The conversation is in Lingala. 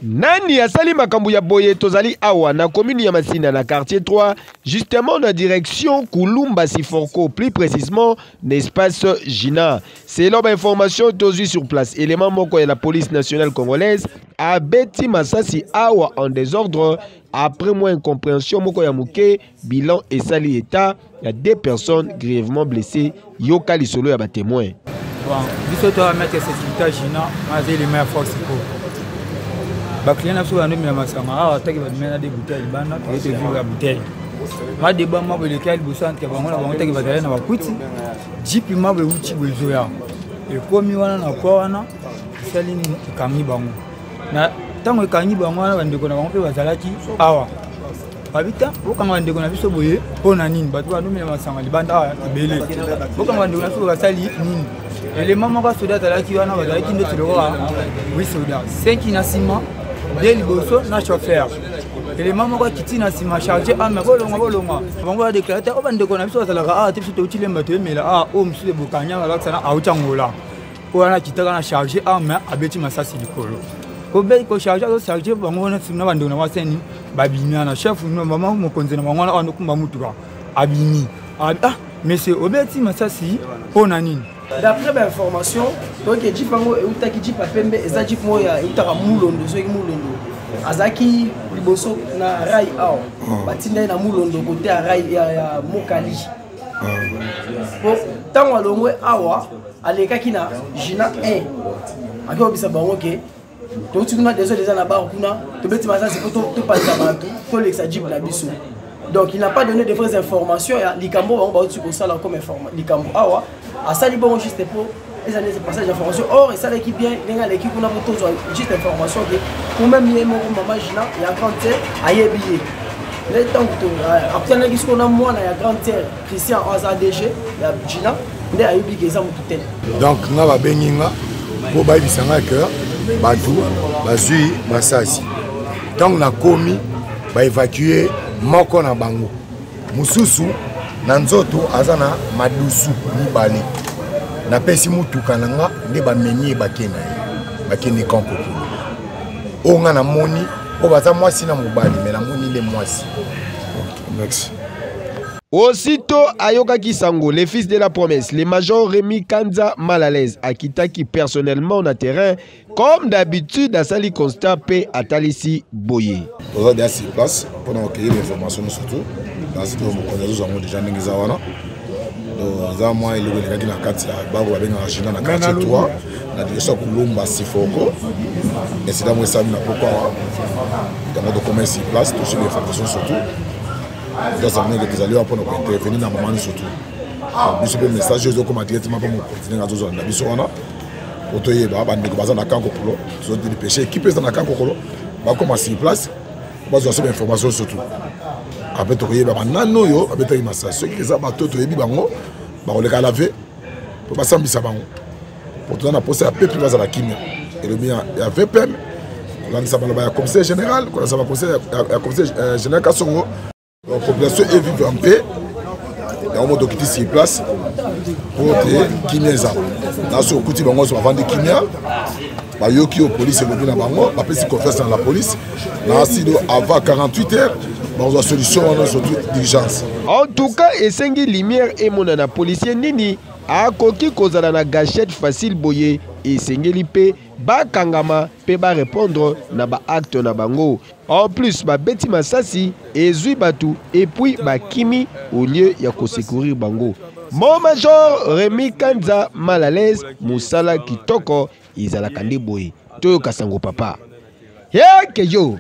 Nani asali makambu ya boye tozali awa na commune ya Masina na quartier 3 justement na direction Kulumba Siforko, plus précisément l'espace Gina. Selon l'information tozu sur place, élément moko ya la police nationale congolaise a beti masasi awa en désordre après moins incompréhension moko ya muke bilan esali état ya 2 personnes grièvement blessées yoka lisolo ya ba témoins. Bon, biso to mettre sécurité Gina, mazi les meilleures forces pour ba client so ando mi masanga awa taki ba mena de bouteille bana to te vivre bouteille ma de ba mabo le kali busante ba ngona ba taki ba tale na bakuti jipi mabo uchi bezo ya e komi wana na kwa wana sali ni kamni bango na tango kanyi bango wana bandeko na bango pe bazalaki awa babita bokanga bandeko na biso boye pona nini batu ando mi masanga libanda awa ibele bokanga bandeko na biso basali nini élément moko soda talaki wana bazalaki nde toloka oui soda 5 na ciment de liboso na chauffeur élément moko kiti na sima chargé ame bolonga bango ba déclarer o bandeko na biso bazalaka te biso totile mbato emela o msule bokanya balakisana autangola po wana kitaka na chargé ame abeti masasi likolo ko be ko chargé ko chargé bango na sima bandeko na waseni babimia na chef no mama mokonzi na bango na kumba mutuka abimi monsieur obeti masasi pona nini. D'après l'information, donc Jeep Mango et Utaki Jeep Apembe et Jeep Moya Utara Moulondo, so Moulondo. Azaki liboso na Rai Ao. Batinda na Moulondo côté à Rai ya Mokali. Bon, tant à l'ongwe awa, aleka kina Gina 1. Ako bisa bango ke. To tukuna désolé za na ba kuna, to beti masa c'est to pas za to lexa Jeep na biso. Donc il n'a pas donné de vraies informations. Likambo on va au ça comme information. Likambo awa. À ça, il bon juste pour les années de passage d'information. Or, et ça, l'équipe bien, l'équipe on a juste information que pour même il y a mon maman Gina, il y a grand terre, à y habiller. Les temps après on a dit qu'on a moi, il y a grand terre, Christian AZDG, il y a Gina, il y a oublié ça tout tel. Donc, on va bénir pour bailler ça à cœur, batou, bazui, masasi. Donc, on a commis, va évacuer moko na bango. Mususu. Nanzoto azana madusu mibale na pesi mutuka nanga nde ba menye bakene kampo onga na moni o baza mwasi na mobali mais na moni le mwasi. Merci. Aussitôt Ayoka Kisango, le fils de la promesse, le major Rémi Kanza mal à l'aise, Akitaki personnellement na terrain, comme d'habitude à Sali Constat P à Talissi Boye. On a sur place pour recueillir les informations surtout. Dans ce moment, nous avons déjà des gens. Donc, moi, il y a des gens qui ont quartier 3, la direction Kulumba Sifoko. Et c'est dans le pourquoi dans notre commerce sur place, tous les informations surtout. Donc, ça veut dire que nous allons intervenir dans le moment surtout. Donc, je message, je vais directement pour continuer à nous faire des choses. Pour te dire, nous avons des péchés qui peuvent dans la Kankokolo. Nous allons commencer sur place. Nous allons faire des informations surtout. Après, tu as banano yo, après tu as ceux qui ont bateau, tu as bango, on les a lavé pour pas s'embisser bango. Pour tout on a posé à peu plus bas à la kimia. Et le mien il y a VPM. On a dit ça le conseil général, on a ça conseil général Kassongo. La population est vivre en paix. Et on a donc quitté sur place pour te kimia ça. Dans ce côté bango on va vendre kimia. Ba yoki au police et le bien bango, après si confiance dans la police. Là sinon avant 48 heures la solution surtout d'urgence. En tout cas, Essengi Lumière et mon policier Nini a koki kozala na gâchette facile boye et Sengeli pe ba kangama pe ba répondre na ba acte na bango. En plus, ba beti masasi ezui batu et puis ba kimi au lieu ya ko secourir bango. Mon major Rémi Kanza mal à l'aise, Moussala Kitoko izala kande boye. Toyo Kasango papa. Ya kejo.